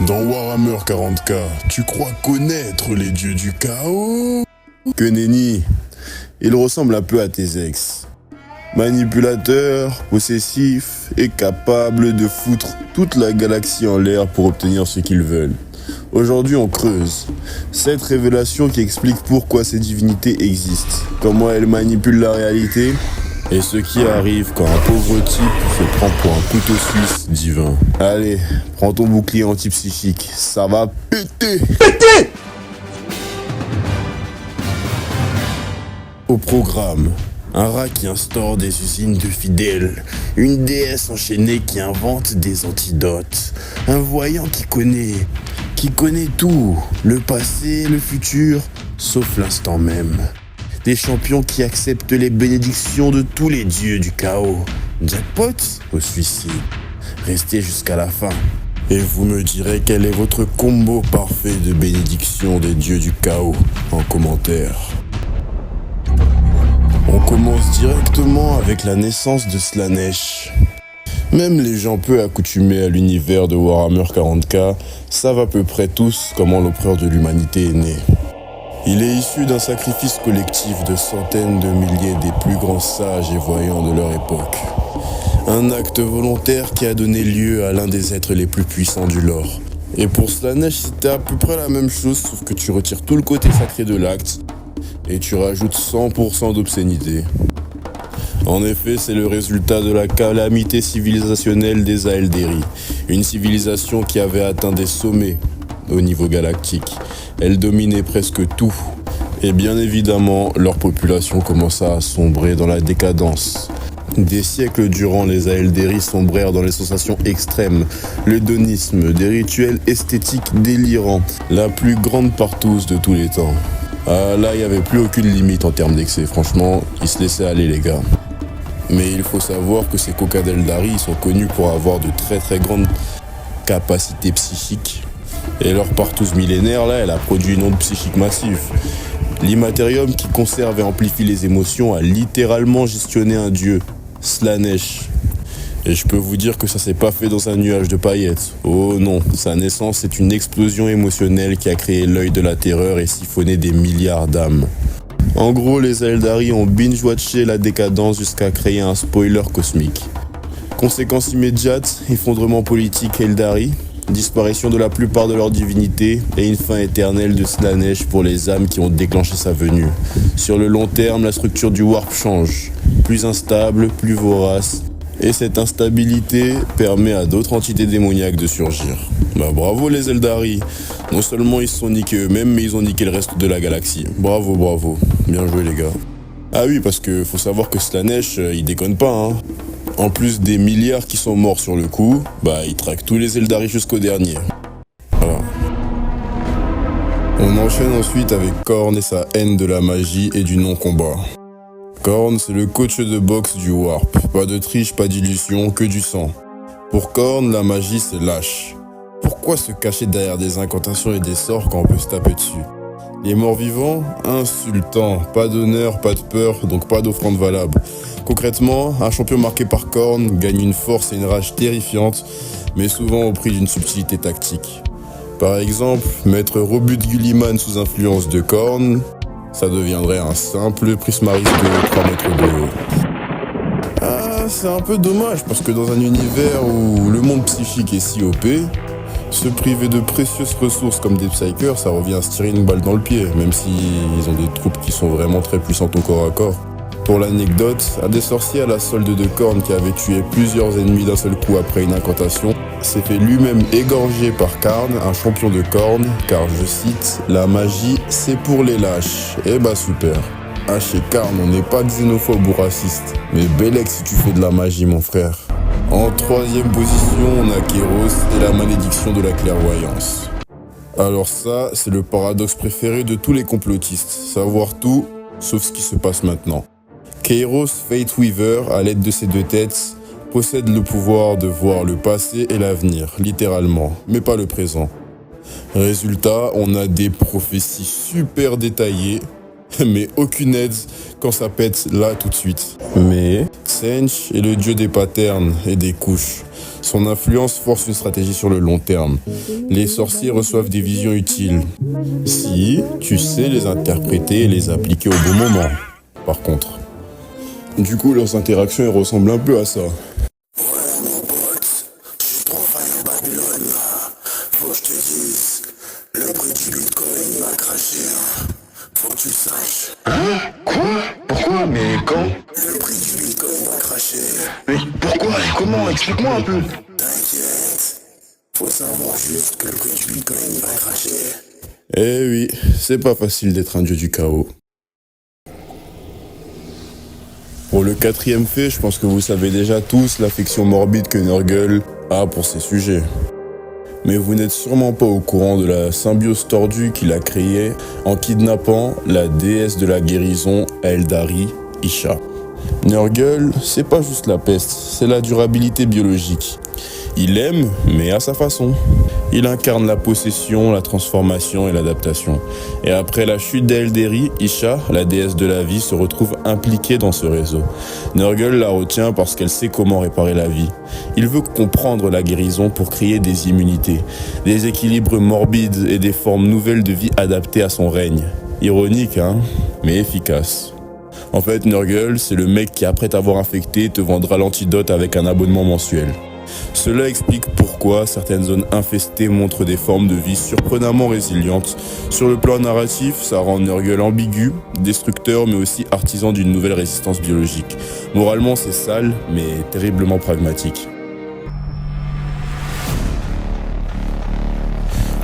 Dans Warhammer 40K, tu crois connaître les dieux du chaos? Que nenni, il ressemble un peu à tes ex. Manipulateur, possessif et capable de foutre toute la galaxie en l'air pour obtenir ce qu'ils veulent. Aujourd'hui, on creuse. Cette révélation qui explique pourquoi ces divinités existent, comment elles manipulent la réalité et ce qui arrive quand un pauvre type se prend pour un couteau suisse divin. Allez, prends ton bouclier antipsychique, ça va péter! Péter! Au programme, un rat qui instaure des usines de fidèles, une déesse enchaînée qui invente des antidotes, un voyant qui connaît tout, le passé, le futur, sauf l'instant même. Des champions qui acceptent les bénédictions de tous les dieux du chaos. Jackpot au suicide. Restez jusqu'à la fin. Et vous me direz quel est votre combo parfait de bénédiction des dieux du chaos en commentaire. On commence directement avec la naissance de Slaanesh. Même les gens peu accoutumés à l'univers de Warhammer 40K savent à peu près tous comment l'empereur de l'humanité est né. Il est issu d'un sacrifice collectif de centaines de milliers des plus grands sages et voyants de leur époque. Un acte volontaire qui a donné lieu à l'un des êtres les plus puissants du lore. Et pour Slaanesh, c'était à peu près la même chose, sauf que tu retires tout le côté sacré de l'acte et tu rajoutes 100% d'obscénité. En effet, c'est le résultat de la calamité civilisationnelle des Aelderi, une civilisation qui avait atteint des sommets au niveau galactique. Elle dominait presque tout. Et bien évidemment, leur population commença à sombrer dans la décadence. Des siècles durant, les Aelderi sombrèrent dans les sensations extrêmes, l'hédonisme, des rituels esthétiques délirants, la plus grande partouze de tous les temps. Ah là, il n'y avait plus aucune limite en termes d'excès, franchement, ils se laissaient aller les gars. Mais il faut savoir que ces Coca d'Eldari sont connus pour avoir de très très grandes capacités psychiques. Et leur partouze millénaire, là, elle a produit une onde psychique massive. L'Immaterium, qui conserve et amplifie les émotions, a littéralement gestionné un dieu, Slaanesh. Et je peux vous dire que ça s'est pas fait dans un nuage de paillettes. Oh non, sa naissance est une explosion émotionnelle qui a créé l'œil de la terreur et siphonné des milliards d'âmes. En gros, les Aeldari ont binge-watché la décadence jusqu'à créer un spoiler cosmique. Conséquence immédiate, effondrement politique Aeldari, disparition de la plupart de leurs divinités et une fin éternelle de Slaanesh pour les âmes qui ont déclenché sa venue. Sur le long terme, la structure du Warp change, plus instable, plus vorace, et cette instabilité permet à d'autres entités démoniaques de surgir. Bah bravo les Aeldari, non seulement ils se sont niqués eux-mêmes, mais ils ont niqué le reste de la galaxie. Bravo, bravo, bien joué les gars. Ah oui, parce que faut savoir que Slaanesh, il déconne pas hein. En plus des milliards qui sont morts sur le coup, bah il traque tous les Aeldari jusqu'au dernier. Voilà. On enchaîne ensuite avec Khorne et sa haine de la magie et du non-combat. Khorne, c'est le coach de boxe du Warp. Pas de triche, pas d'illusion, que du sang. Pour Khorne, la magie c'est lâche. Pourquoi se cacher derrière des incantations et des sorts quand on peut se taper dessus? Les morts vivants, insultant, pas d'honneur, pas de peur, donc pas d'offrande valable. Concrètement, un champion marqué par Khorne gagne une force et une rage terrifiantes, mais souvent au prix d'une subtilité tactique. Par exemple, mettre Robut Guilliman sous influence de Khorne, ça deviendrait un simple Prismarist de 3 mètres de haut. Ah, c'est un peu dommage, parce que dans un univers où le monde psychique est si OP, se priver de précieuses ressources comme des Psykers, ça revient à se tirer une balle dans le pied, même si ils ont des troupes qui sont vraiment très puissantes au corps à corps. Pour l'anecdote, un des sorciers à la solde de Khorne qui avait tué plusieurs ennemis d'un seul coup après une incantation, s'est fait lui-même égorger par Karn, un champion de Khorne, car je cite, « La magie, c'est pour les lâches ». Eh bah super. Ah, chez Karn, on n'est pas xénophobe ou raciste, mais bellec si tu fais de la magie mon frère. En troisième position, on a Kairos et la malédiction de la clairvoyance. Alors ça, c'est le paradoxe préféré de tous les complotistes, savoir tout, sauf ce qui se passe maintenant. Kairos Fate Weaver, à l'aide de ses 2 têtes, possède le pouvoir de voir le passé et l'avenir, littéralement, mais pas le présent. Résultat, on a des prophéties super détaillées, mais aucune aide quand ça pète là tout de suite. Mais Tsench est le dieu des patterns et des couches. Son influence force une stratégie sur le long terme. Les sorciers reçoivent des visions utiles. Si tu sais les interpréter et les appliquer au bon moment, par contre. Du coup, leurs interactions elles ressemblent un peu à ça. Faut que je te dise, le prix du bitcoin va cracher, hein. Faut que tu le saches. Hein? Quoi? Pourquoi? Mais quand? Le prix du bitcoin va cracher. Mais pourquoi? Et comment? Explique-moi un peu. T'inquiète. Faut savoir juste que le prix du bitcoin va cracher. Eh oui, c'est pas facile d'être un dieu du chaos. Pour le quatrième fait, je pense que vous savez déjà tous l'affection morbide que Nurgle a pour ces sujets. Mais vous n'êtes sûrement pas au courant de la symbiose tordue qu'il a créée en kidnappant la déesse de la guérison Aeldari, Isha. Nurgle, c'est pas juste la peste, c'est la durabilité biologique. Il aime, mais à sa façon. Il incarne la possession, la transformation et l'adaptation. Et après la chute d'Aeldari, Isha, la déesse de la vie, se retrouve impliquée dans ce réseau. Nurgle la retient parce qu'elle sait comment réparer la vie. Il veut comprendre la guérison pour créer des immunités, des équilibres morbides et des formes nouvelles de vie adaptées à son règne. Ironique, hein, mais efficace. En fait, Nurgle, c'est le mec qui, après t'avoir infecté, te vendra l'antidote avec un abonnement mensuel. Cela explique pourquoi certaines zones infestées montrent des formes de vie surprenamment résilientes. Sur le plan narratif, ça rend Nurgle ambigu, destructeur mais aussi artisan d'une nouvelle résistance biologique. Moralement, c'est sale, mais terriblement pragmatique.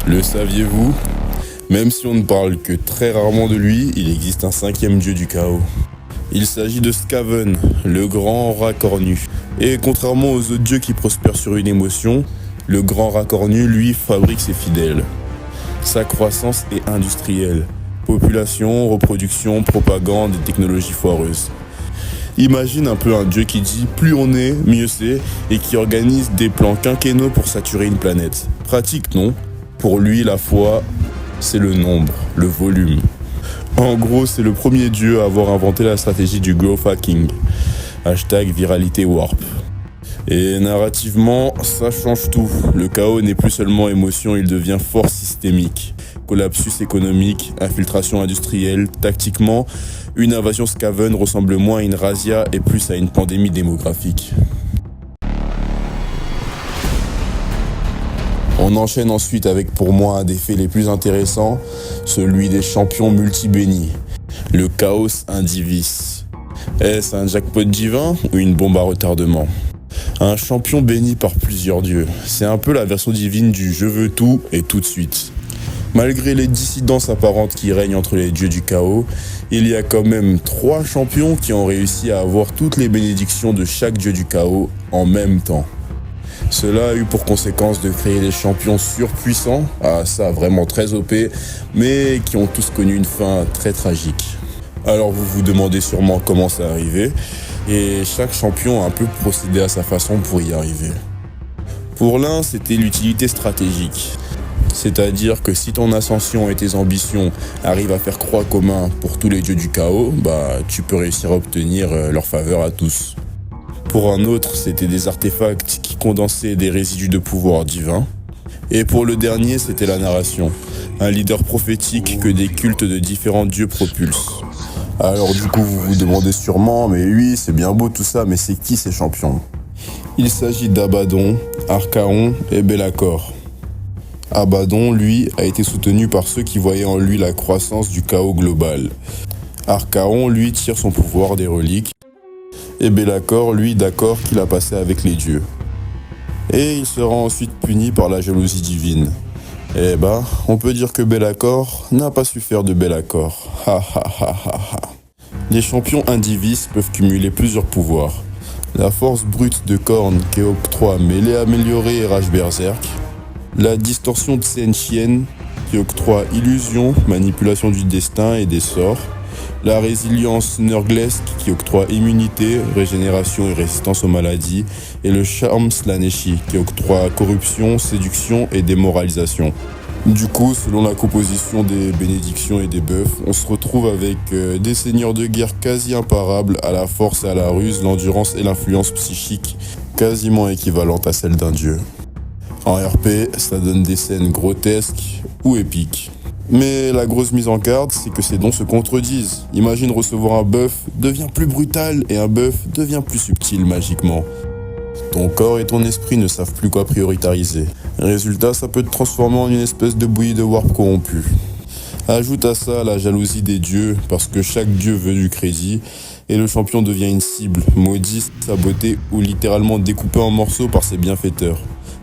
Le saviez-vous ? Même si on ne parle que très rarement de lui, il existe un cinquième dieu du chaos. Il s'agit de Skaven, le grand rat cornu. Et contrairement aux autres dieux qui prospèrent sur une émotion, le grand rat cornu, lui, fabrique ses fidèles. Sa croissance est industrielle. Population, reproduction, propagande et technologie foireuse. Imagine un peu un dieu qui dit « plus on est, mieux c'est » et qui organise des plans quinquennaux pour saturer une planète. Pratique, non ? Pour lui, la foi, c'est le nombre, le volume. En gros, c'est le premier dieu à avoir inventé la stratégie du growth hacking. #viralité warp. Et narrativement, ça change tout. Le chaos n'est plus seulement émotion, il devient force systémique. Collapsus économique, infiltration industrielle, tactiquement, une invasion Skaven ressemble moins à une razzia et plus à une pandémie démographique. On enchaîne ensuite avec pour moi un des faits les plus intéressants, celui des champions multi-bénis, le Chaos Indivis. Est-ce un jackpot divin ou une bombe à retardement ? Un champion béni par plusieurs dieux, c'est un peu la version divine du « je veux tout et tout de suite ». Malgré les dissidences apparentes qui règnent entre les dieux du chaos, il y a quand même 3 champions qui ont réussi à avoir toutes les bénédictions de chaque dieu du chaos en même temps. Cela a eu pour conséquence de créer des champions surpuissants, ça vraiment très OP, mais qui ont tous connu une fin très tragique. Alors vous vous demandez sûrement comment ça est arrivé, et chaque champion a un peu procédé à sa façon pour y arriver. Pour l'un, c'était l'utilité stratégique. C'est-à-dire que si ton ascension et tes ambitions arrivent à faire croix commun pour tous les dieux du chaos, tu peux réussir à obtenir leur faveur à tous. Pour un autre, c'était des artefacts qui condensaient des résidus de pouvoir divin. Et pour le dernier, c'était la narration, un leader prophétique que des cultes de différents dieux propulsent. Alors du coup, vous vous demandez sûrement, mais oui, c'est bien beau tout ça, mais c'est qui ces champions ? Il s'agit d'Abaddon, Archaon et Be'lakor. Abaddon, lui, a été soutenu par ceux qui voyaient en lui la croissance du chaos global. Archaon, lui, tire son pouvoir des reliques. Et Be'lakor, lui, d'accord qu'il a passé avec les dieux. Et il sera ensuite puni par la jalousie divine. On peut dire que Be'lakor n'a pas su faire de Be'lakor. Ha ha ha ha ha. Les champions Indivis peuvent cumuler plusieurs pouvoirs. La force brute de Khorne qui octroie mêlée améliorée et rage berserk. La distorsion de Sentien qui octroie illusion, manipulation du destin et des sorts. La résilience nurglesque qui octroie immunité, régénération et résistance aux maladies. Et le charme Slaaneshi qui octroie corruption, séduction et démoralisation. Du coup, selon la composition des bénédictions et des buffs, on se retrouve avec des seigneurs de guerre quasi imparables à la force et à la ruse, l'endurance et l'influence psychique, quasiment équivalente à celle d'un dieu. En RP, ça donne des scènes grotesques ou épiques. Mais la grosse mise en garde, c'est que ces dons se contredisent. Imagine recevoir un buff devient plus brutal et un buff devient plus subtil magiquement. Ton corps et ton esprit ne savent plus quoi prioritariser. Résultat, ça peut te transformer en une espèce de bouillie de warp corrompue. Ajoute à ça la jalousie des dieux, parce que chaque dieu veut du crédit, et le champion devient une cible, maudit, saboté ou littéralement découpé en morceaux par ses bienfaiteurs.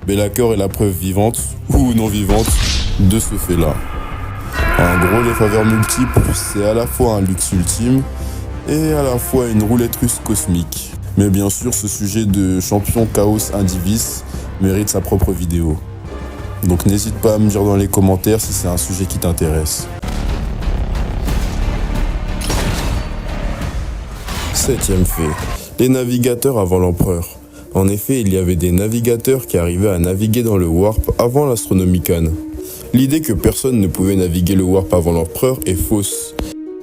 Bellacore est la preuve vivante, ou non vivante, de ce fait-là. En gros, les faveurs multiples, c'est à la fois un luxe ultime, et à la fois une roulette russe cosmique. Mais bien sûr, ce sujet de champion Chaos Indivis mérite sa propre vidéo. Donc n'hésite pas à me dire dans les commentaires si c'est un sujet qui t'intéresse. 7e fait, les navigateurs avant l'empereur. En effet, il y avait des navigateurs qui arrivaient à naviguer dans le Warp avant l'Astronomicon. L'idée que personne ne pouvait naviguer le Warp avant l'empereur est fausse.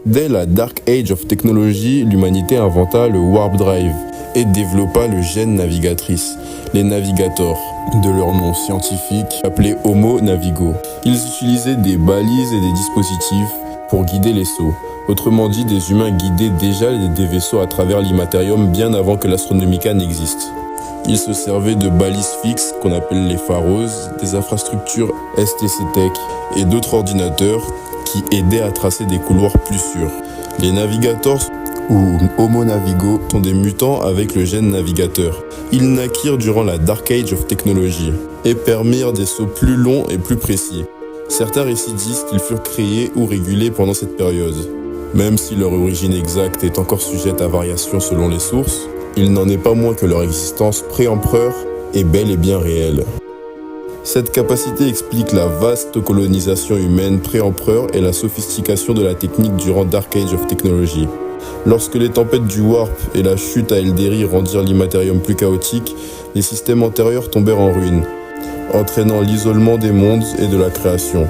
Dès la Dark Age of Technology, l'humanité inventa le Warp Drive et développa le gène navigatrice, les navigators, de leur nom scientifique appelé Homo Navigo. Ils utilisaient des balises et des dispositifs pour guider les sauts. Autrement dit, des humains guidaient déjà des vaisseaux à travers l'Immaterium bien avant que l'Astronomica n'existe. Ils se servaient de balises fixes qu'on appelle les pharos, des infrastructures STC Tech et d'autres ordinateurs qui aidaient à tracer des couloirs plus sûrs. Les navigators ou Homo Navigo sont des mutants avec le gène navigateur. Ils naquirent durant la Dark Age of Technology et permirent des sauts plus longs et plus précis. Certains récits disent qu'ils furent créés ou régulés pendant cette période. Même si leur origine exacte est encore sujette à variation selon les sources, il n'en est pas moins que leur existence pré-empereur est bel et bien réelle. Cette capacité explique la vaste colonisation humaine pré-empereur et la sophistication de la technique durant Dark Age of Technology. Lorsque les tempêtes du Warp et la chute à Elderi rendirent l'Immaterium plus chaotique, les systèmes antérieurs tombèrent en ruine, entraînant l'isolement des mondes et de la création.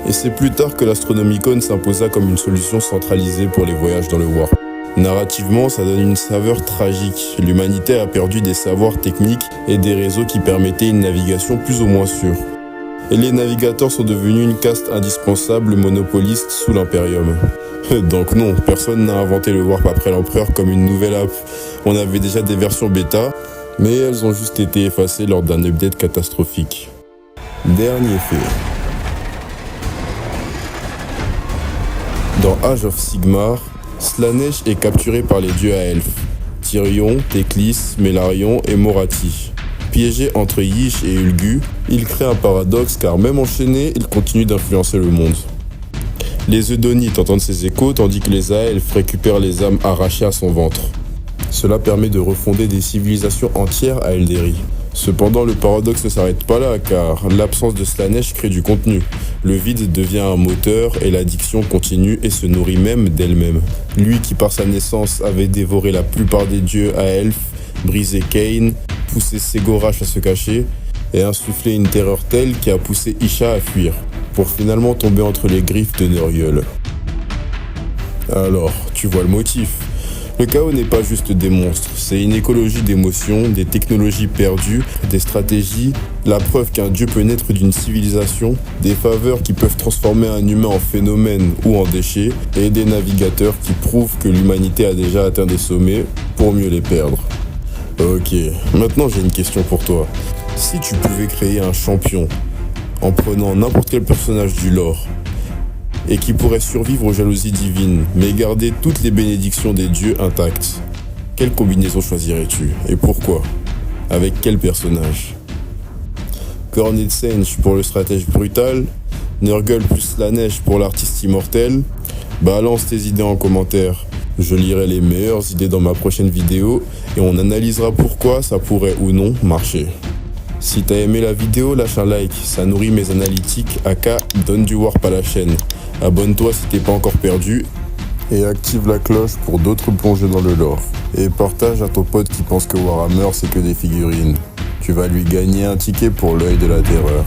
Et c'est plus tard que l'Astronomicon s'imposa comme une solution centralisée pour les voyages dans le Warp. Narrativement, ça donne une saveur tragique. L'humanité a perdu des savoirs techniques et des réseaux qui permettaient une navigation plus ou moins sûre. Et les navigateurs sont devenus une caste indispensable monopoliste sous l'Imperium. Donc non, personne n'a inventé le Warp après l'Empereur comme une nouvelle app. On avait déjà des versions bêta, mais elles ont juste été effacées lors d'un update catastrophique. Dernier fait. Dans Age of Sigmar, Slaanesh est capturé par les dieux à elfes, Tyrion, Teclis, Melarion et Morathi. Piégé entre Yish et Ulgu, il crée un paradoxe car même enchaîné, il continue d'influencer le monde. Les Eudonites entendent ses échos tandis que les Aelfes récupèrent les âmes arrachées à son ventre. Cela permet de refonder des civilisations entières à Elderi. Cependant, le paradoxe ne s'arrête pas là, car l'absence de Slaanesh crée du contenu. Le vide devient un moteur et l'addiction continue et se nourrit même d'elle-même. Lui qui par sa naissance avait dévoré la plupart des dieux à elfes, brisé Kain, poussé Ségorach à se cacher, et insufflé une terreur telle qui a poussé Isha à fuir, pour finalement tomber entre les griffes de Nuriel. Alors, tu vois le motif. Le chaos n'est pas juste des monstres, c'est une écologie d'émotions, des technologies perdues, des stratégies, la preuve qu'un dieu peut naître d'une civilisation, des faveurs qui peuvent transformer un humain en phénomène ou en déchet, et des navigateurs qui prouvent que l'humanité a déjà atteint des sommets pour mieux les perdre. Ok, maintenant j'ai une question pour toi. Si tu pouvais créer un champion en prenant n'importe quel personnage du lore, et qui pourrait survivre aux jalousies divines, mais garder toutes les bénédictions des dieux intactes, quelle combinaison choisirais-tu et pourquoi? Avec quel personnage? Cornet Senge pour le stratège brutal, Nurgle plus Slaanesh pour l'artiste immortel. Balance tes idées en commentaire, je lirai les meilleures idées dans ma prochaine vidéo et on analysera pourquoi ça pourrait ou non marcher. Si t'as aimé la vidéo, lâche un like, ça nourrit mes analytiques, aka donne du warp à la chaîne. Abonne-toi si t'es pas encore perdu et active la cloche pour d'autres plongées dans le lore. Et partage à ton pote qui pense que Warhammer c'est que des figurines. Tu vas lui gagner un ticket pour l'œil de la terreur.